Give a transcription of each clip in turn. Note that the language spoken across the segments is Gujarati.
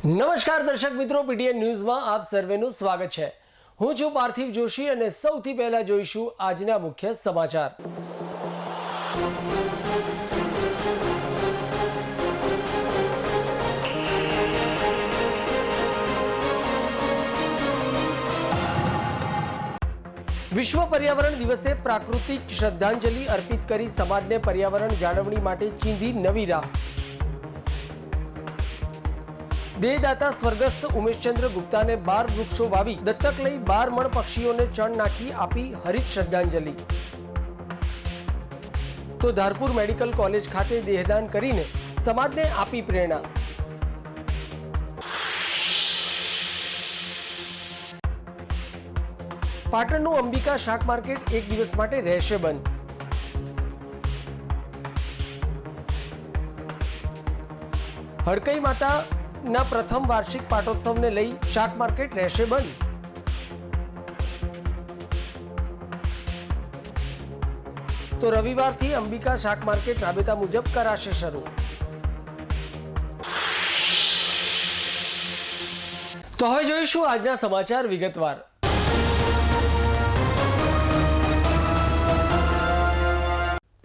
નમસ્કાર દર્શક મિત્રો, પીટીએન ન્યૂઝમાં આપ સર્વેનું સ્વાગત છે। હું છું પાર્થિવ જોશી અને સૌથી પહેલા જોઈશું આજના મુખ્ય સમાચાર। વિશ્વ પર્યાવરણ દિવસે પ્રાકૃતિક શ્રદ્ધાંજલિ અર્પિત કરી સમાજને પર્યાવરણ જાળવણી માટે ચીંધી નવી રાહ। દેહદાતા સ્વર્ગસ્થ ઉમેશચંદ્ર ગુપ્તાને 12 વૃક્ષો વાવી દત્તક લઈ 12 મણ પક્ષીઓને ચણ નાખી આપી હરિત શ્રદ્ધાંજલિ। તો ધારપુર મેડિકલ કોલેજ ખાતે દેહદાન કરીને સમાજને આપી પ્રેરણા। પાટણનું અંબિકા શાક માર્કેટ એક દિવસ માટે રહેશે બંધ। હડકઈ માતા ના પ્રથમ વાર્ષિક પાટોત્સવને લઈ શાક માર્કેટ રહેશે બંધ। તો રવિવારથી અંબિકા શાક માર્કેટ રાબેતા મુજબ કરાશે શરૂ। તો હવે જોઈશું આજના સમાચાર વિગતવાર।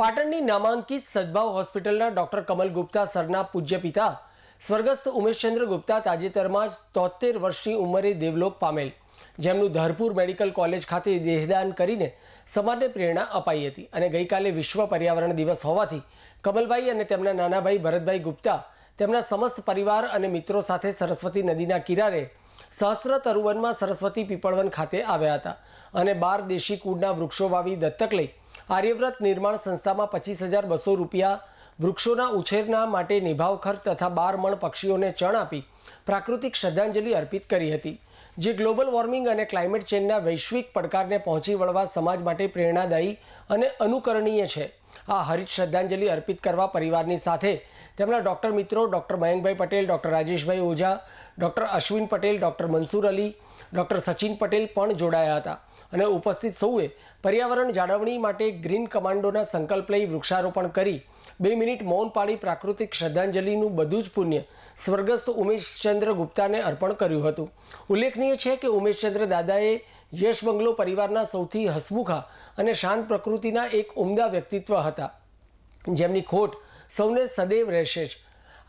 પાટણની નામાંકિત સદભાવ હોસ્પિટલના ડોક્ટર કમલ ગુપ્તા સરના પૂજ્ય પિતા સ્વર્ગસ્થ ઉમેશચંદ્ર ગુપ્તા તાજેતરમાં જ 73 વર્ષની ઉંમરે દેવલોક પામેલ, જેમનું ધારપુર મેડિકલ કોલેજ ખાતે દેહદાન કરીને સમાજને પ્રેરણા અપાઈ હતી। અને ગઈકાલે વિશ્વ પર્યાવરણ દિવસ હોવાથી કમલભાઈ અને તેમના નાના ભાઈ ભરતભાઈ ગુપ્તા તેમના સમસ્ત પરિવાર અને મિત્રો સાથે સરસ્વતી નદીના કિનારે સહસ્ત્ર તરુવનમાં સરસ્વતી પીપળવન ખાતે આવ્યા હતા અને 12 દેશી કુળના વૃક્ષો વાવી દત્તક લઈ આર્યવ્રત નિર્માણ સંસ્થામાં 25,200 રૂપિયા વૃક્ષોના ઉછેરના માટે નિભાવ ખર્ચ તથા 12 મણ પક્ષીઓને ચણ આપી પ્રાકૃતિક શ્રદ્ધાંજલિ અર્પિત કરી હતી, જે ગ્લોબલ વોર્મિંગ અને ક્લાઇમેટ ચેન્જના વૈશ્વિક પડકારને પહોંચી વળવા સમાજ માટે પ્રેરણાદાયી અને અનુકરણીય છે। આ હરિત શ્રદ્ધાંજલિ અર્પિત કરવા પરિવારની સાથે તેમના ડૉક્ટર મિત્રો ડૉક્ટર મયંકભાઈ પટેલ, ડૉક્ટર રાજેશભાઈ Ojha, doctor Ashwin Patel, doctor Mansoor Ali, doctor Sachin Patel પણ જોડાયા હતા અને ઉપસ્થિત સૌએ પર્યાવરણ જાળવણી માટે ગ્રીન કમાન્ડોના સંકલ્પ લઈ વૃક્ષારોપણ કરી 2 મિનિટ મૌન પાળી પ્રાકૃતિક શ્રદ્ધાંજલિનું બધું જ પુણ્ય સ્વર્ગસ્થ ઉમેશચંદ્ર ગુપ્તાને અર્પણ કર્યું હતું। ઉલ્લેખનીય છે કે ઉમેશચંદ્ર દાદાએ યશ બંગલો પરિવારના સૌથી હસમુખા અને શાંત પ્રકૃતિના એક ઉમદા વ્યક્તિત્વ હતા, જેમની ખોટ સૌને સદૈવ રહેશે જ।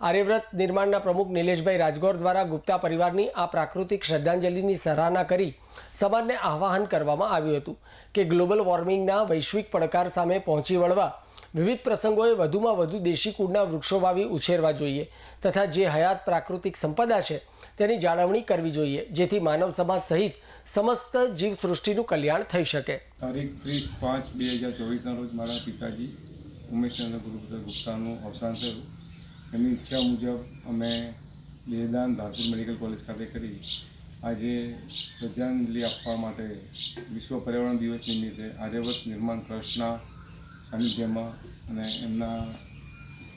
આર્યવ્રત નિર્માણના પ્રમુખ નિલેશભાઈ રાજગોર દ્વારા ગુપ્તા પરિવારની આ પ્રાકૃતિક શ્રદ્ધાંજલિની સરાહના કરી સમાજને આહ્વાન કરવામાં આવ્યું હતું કે ગ્લોબલ વોર્મિંગના વૈશ્વિક પડકાર સામે પહોંચી વળવા વિવિધ પ્રસંગોએ વધુમાં વધુ દેશી કુળના વૃક્ષો વાવી ઉછેરવા જોઈએ તથા જે હયાત પ્રાકૃતિક સંપદા છે તેની જાળવણી કરવી જોઈએ, જેથી માનવ સમાજ સહિત સમસ્ત જીવસૃષ્ટિનું કલ્યાણ થઈ શકે। તારીખ 30/5/2024 રોજ મારા પિતાજી ઉમેશચંદ્ર ગુપ્તાનું અવસાન થયું। એમની ઈચ્છા મુજબ અમે દેહદાન ધારપુર મેડિકલ કોલેજ ખાતે કરી આજે શ્રદ્ધાંજલિ આપવા માટે વિશ્વ પર્યાવરણ દિવસ નિમિત્તે આર્યવ્રત નિર્માણ ટ્રસ્ટના સાનિધ્યમાં અને એમના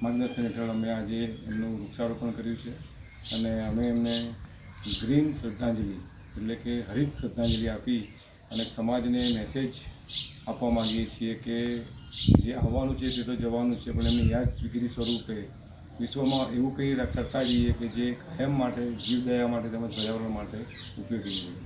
માર્ગદર્શન હેઠળ અમે આજે એમનું વૃક્ષારોપણ કર્યું છે અને અમે એમને ગ્રીન શ્રદ્ધાંજલિ એટલે કે હરિત શ્રદ્ધાંજલિ આપી અને સમાજને મેસેજ આપવા માગીએ છીએ કે જે આવવાનું છે તે તો જવાનું છે, પણ એમની યાદગીરી સ્વરૂપે વિશ્વમાં એવું કંઈ કરતા જઈએ કે જે કાયમ માટે જીવદયા માટે તેમજ પર્યાવરણ માટે ઉપયોગી હોય।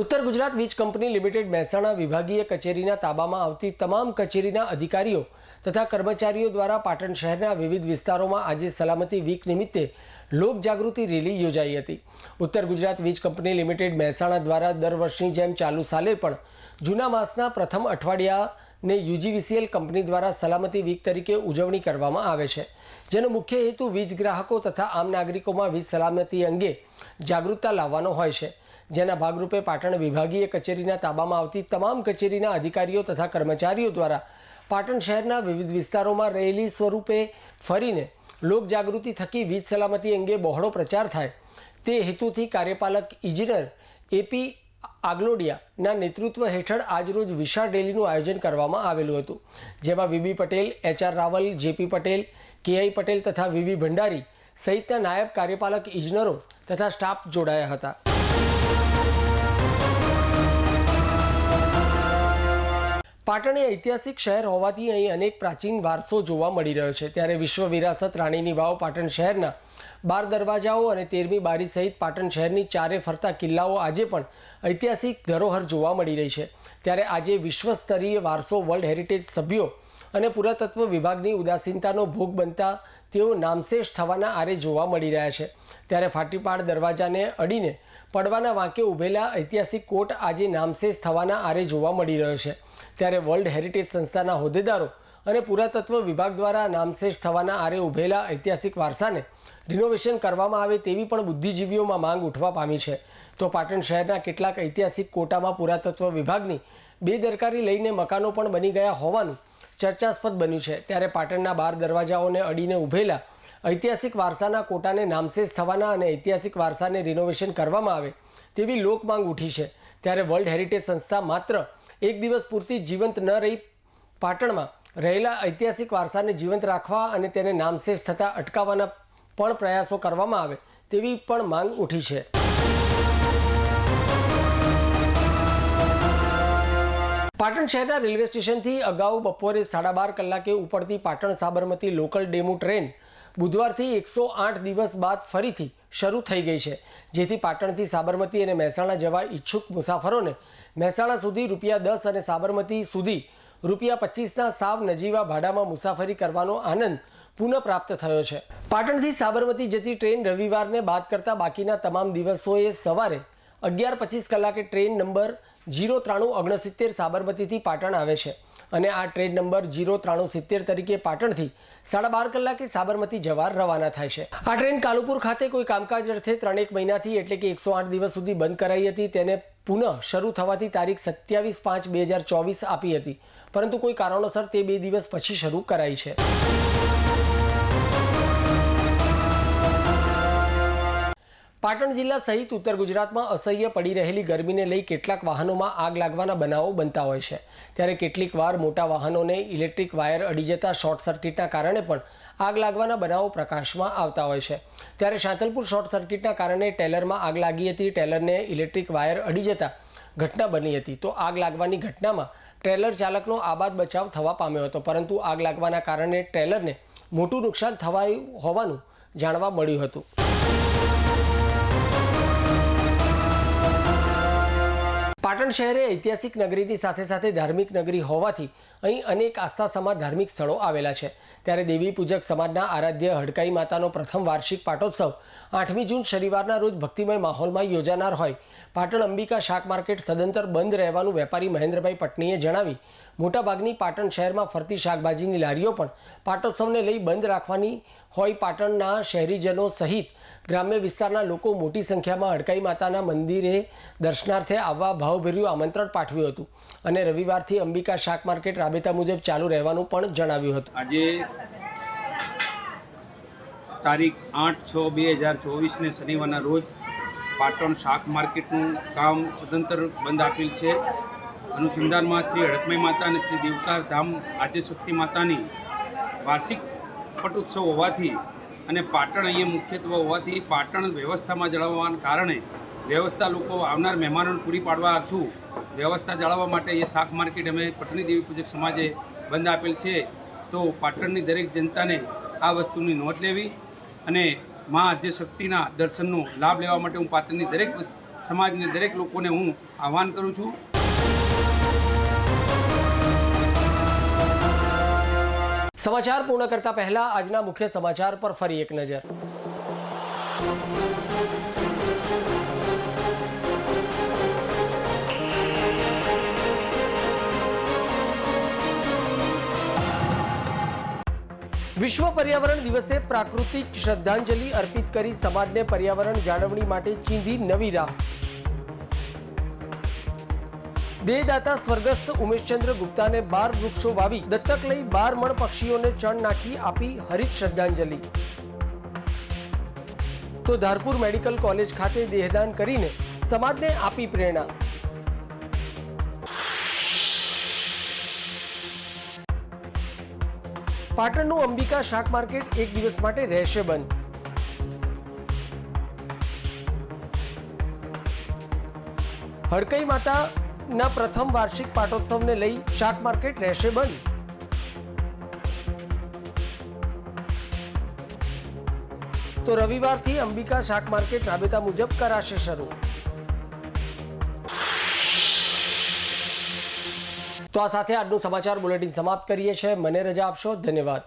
ઉત્તર ગુજરાત વીજ કંપની લિમિટેડ મહેસાણા વિભાગીય કચેરીના તાબામાં આવતી તમામ કચેરીના અધિકારીઓ તથા કર્મચારીઓ દ્વારા પાટણ શહેરના વિવિધ વિસ્તારોમાં આજે સલામતી વીક નિમિત્તે લોક જાગૃતિ રેલી યોજાઈ હતી। ઉત્તર ગુજરાત વીજ કંપની લિમિટેડ મહેસાણા દ્વારા દર વર્ષની જેમ ચાલુ સાલે પણ જૂના માસના પ્રથમ અઠવાડિયાને યુજીવીસીએલ કંપની દ્વારા સલામતી વીક તરીકે ઉજવણી કરવામાં આવે છે, જેનો મુખ્ય હેતુ વીજ ગ્રાહકો તથા આમ નાગરિકોમાં વીજ સલામતી અંગે જાગૃતતા લાવવાનો હોય છે, જેના ભાગરૂપે પાટણ વિભાગીય કચેરીના તાબામાં આવતી તમામ કચેરીના અધિકારીઓ તથા કર્મચારીઓ દ્વારા પાટણ શહેરના વિવિધ વિસ્તારોમાં રેલી સ્વરૂપે ફરીને લોક જાગૃતિ થકી વીજ સલામતી અંગે બહોળો પ્રચાર થાય તે હેતુથી કાર્યપાલક ઇજનેર એપી આગલોડિયાના નેતૃત્વ હેઠળ આજરોજ વિશાળ રેલીનું આયોજન કરવામાં આવેલું હતું, જેમાં V B Patel, HR Raval, J P Patel, KI Patel તથા વીવી ભંડારી સહિતના નાયબ કાર્યપાલક ઇજનેરો તથા સ્ટાફ જોડાયા હતા। પાટણ એ ઐતિહાસિક શહેર હોવાથી અહીં અનેક પ્રાચીન વારસો જોવા મળી રહ્યો છે, ત્યારે વિશ્વ વિરાસત રાણીની વાવ પાટણ શહેરના 12 દરવાજાઓ અને 13મી બારી સહિત પાટણ શહેરની ચારે ફરતા કિલ્લાઓ આજે પણ ઐતિહાસિક ધરોહર જોવા મળી રહી છે। ત્યારે આજે વિશ્વ સ્તરીય વારસો વર્લ્ડ હેરિટેજ સભ્યો અને પુરાતત્વ વિભાગની ઉદાસીનતાનો ભોગ બનતા તેઓ નામશેષ થવાના આરે જોવા મળી રહ્યા છે। ત્યારે ફાટીપાડ દરવાજાને અડીને પડવાના વાંકે ઊભેલા ઐતિહાસિક કોટ આજે નામશેષ થવાના આરે જોવા મળી રહ્યો છે। ત્યારે વર્લ્ડ હેરિટેજ સંસ્થાના હોદ્દેદારો અને પુરાતત્વ વિભાગ દ્વારા નામશેષ થવાના આરે ઊભેલા ઐતિહાસિક વારસાને રિનોવેશન કરવામાં આવે તેવી પણ બુદ્ધિજીવીઓમાં માંગ ઉઠવા પામી છે। તો પાટણ શહેરના કેટલાક ઐતિહાસિક કોટામાં પુરાતત્વ વિભાગની બેદરકારી લઈને મકાનો પણ બની ગયા હોવાનું ચર્ચાસ્પદ બન્યું છે। ત્યારે પાટણના 12 દરવાજાઓને અડીને ઊભેલા ઐતિહાસિક વારસાના કોટાને નામશેષ થવાના અને ઐતિહાસિક વારસાને રિનોવેશન કરવામાં આવે તેવી લોકમાંગ ઉઠી છે। ત્યારે વર્લ્ડ હેરિટેજ સંસ્થા માત્ર એક દિવસ પૂરતી જીવંત ન રહી પાટણમાં રહેલા ઐતિહાસિક વારસાને જીવંત રાખવા અને તેને નામશેષ થતાં અટકાવવાના પણ પ્રયાસો કરવામાં આવે તેવી પણ માંગ ઉઠી છે। પાટણ શહેરના રેલવે સ્ટેશનથી અગાઉ બપોરે 12:30 કલાકે ઉપડતી Patan Sabarmati local DEMU train બુધવારથી 108 દિવસ બાદ ફરીથી શરૂ થઈ ગઈ છે, જેથી પાટણથી સાબરમતી અને મહેસાણા જવા ઈચ્છુક મુસાફરોને મહેસાણા સુધી ₹10 અને સાબરમતી સુધી ₹25ના સાવ નજીવા ભાડામાં મુસાફરી કરવાનો આનંદ પુનઃ પ્રાપ્ત થયો છે। પાટણથી સાબરમતી જતી ટ્રેન રવિવારને બાદ કરતા બાકીના તમામ દિવસોએ સવારે 11:25 કલાકે ટ્રેન નંબર 09369 સાબરમતીથી પાટણ આવે છે અને આ ટ્રેન નંબર 09370 તરીકે પાટણથી 12:30 કલાકે સાબરમતી જવા રવાના થાય છે। આ ટ્રેન કાલુપુર ખાતે કોઈ કામકાજ અર્થે 3 મહિનાથી એટલે કે 108 દિવસ સુધી બંધ કરાઈ હતી, તેને પુનઃ શરૂ થવાથી તારીખ 27/5/2024 આપી હતી, પરંતુ કોઈ કારણોસર તે 2 દિવસ પછી શરૂ કરાઈ છે। પાટણ જિલ્લા સહિત ઉત્તર ગુજરાતમાં અસહ્ય પડી રહેલી ગરમીને લઈ કેટલાક વાહનોમાં આગ લાગવાના બનાવો બનતા હોય છે। ત્યારે કેટલીક વાર મોટા વાહનોને ઇલેક્ટ્રિક વાયર અડી જતા શોર્ટ સર્કિટના કારણે પણ આગ લાગવાના બનાવો પ્રકાશમાં આવતા હોય છે। ત્યારે શાંતલપુર શોર્ટ સર્કિટના કારણે ટેલરમાં આગ લાગી હતી। ટેલરને ઇલેક્ટ્રિક વાયર અડી જતા ઘટના બની હતી। તો આગ લાગવાની ઘટનામાં ટ્રેલર ચાલકનો આબાદ બચાવ થવા પામ્યો હતો, પરંતુ આગ લાગવાના કારણે ટ્રેલરને મોટું નુકસાન થવાયું હોવાનું જાણવા મળ્યું હતું। પાટણ શહેર ઐતિહાસિક નગરીની સાથે સાથે ધાર્મિક નગરી હોવાથી અહીં અનેક આસ્થા સમાજ ધાર્મિક સ્થળો આવેલા છે। ત્યારે દેવી પૂજક સમાજના આરાધ્ય હડકાઈ માતાનો પ્રથમ વાર્ષિક પાટોત્સવ 8મી જૂન શનિવારના રોજ ભક્તિમય માહોલમાં યોજાનાર હોય પાટણ અંબિકા શાક માર્કેટ સદંતર બંધ રહેવાનું વેપારી મહેન્દ્રભાઈ પટનીએ જણાવી મોટાભાગની પાટણ શહેરમાં ફરતી શાકભાજીની લારીઓ પણ પાટોત્સવને લઈ બંધ રાખવાની હોય પાટણના શહેરીજનો સહિત ગ્રામ્ય વિસ્તારના લોકો મોટી સંખ્યામાં હડકાઈ માતાના મંદિરે દર્શનાર્થે આવવા ભાવભર્યું આમંત્રણ પાઠવ્યું હતું અને રવિવારથી અંબિકા શાક માર્કેટ રાબેતા મુજબ ચાલુ રહેવાનું પણ જણાવ્યું હતું। આજે તારીખ 8/6/2024ને શનિવારના રોજ પાટણ શાક માર્કેટનું કામ સદંતર બંધ આપેલ છે। અનુસંધાનમાં શ્રી હડકમઈ માતા અને શ્રી દેવકાર ધામ આદ્યશક્તિ માતાની વાર્ષિક પટોત્સવ હોવાથી અને પાટણ અહીંયા મુખ્યત્વે હોવાથી પાટણ વ્યવસ્થામાં જાળવવાના કારણે વ્યવસ્થા લોકો આવનાર મહેમાનોને પૂરી પાડવા અર્થું વ્યવસ્થા જાળવવા માટે એ શાક માર્કેટ અમે પટણી દેવી પૂજક સમાજે બંધ આપેલ છે। તો પાટણની દરેક જનતાને આ વસ્તુની નોંધ લેવી અને મા આદ્યશક્તિના દર્શનનો લાભ લેવા માટે હું પાટણની દરેક સમાજને દરેક લોકોને હું આહ્વાન કરું છું। સમાચાર પૂર્ણ કરતા પહેલા આજના મુખ્ય સમાચાર પર ફરી એક નજર। વિશ્વ પર્યાવરણ દિવસે પ્રાકૃતિક શ્રદ્ધાંજલિ અર્પિત કરી સમાજને પર્યાવરણ જાળવણી માટે ચીંધી નવી રાહ। દેહદાતા સ્વર્ગસ્થ ઉમેશચંદ્ર ગુપ્તાને 12 વૃક્ષો વાવી દત્તક લઈ 12 મણ પક્ષીઓને ચણ નાખી આપી હરિત શ્રદ્ધાંજલિ। તો ધારપુર મેડિકલ કોલેજ ખાતે દેહદાન કરીને સમાજને આપી પ્રેરણા। પાટણનું અંબિકા શાક માર્કેટ એક દિવસ માટે રહેશે બંધ। હડકઈ માતા ના પ્રથમ વાર્ષિક પાટોત્સવને લઈ શાક માર્કેટ રહેશે બંધ. તો રવિવારથી અંબિકા શાક માર્કેટ રાબેતા મુજબ કરાશે શરૂ. તો આ સાથે આજનું સમાચાર બુલેટિન સમાપ્ત કરીએ છીએ. મને રજા આપશો. ધન્યવાદ.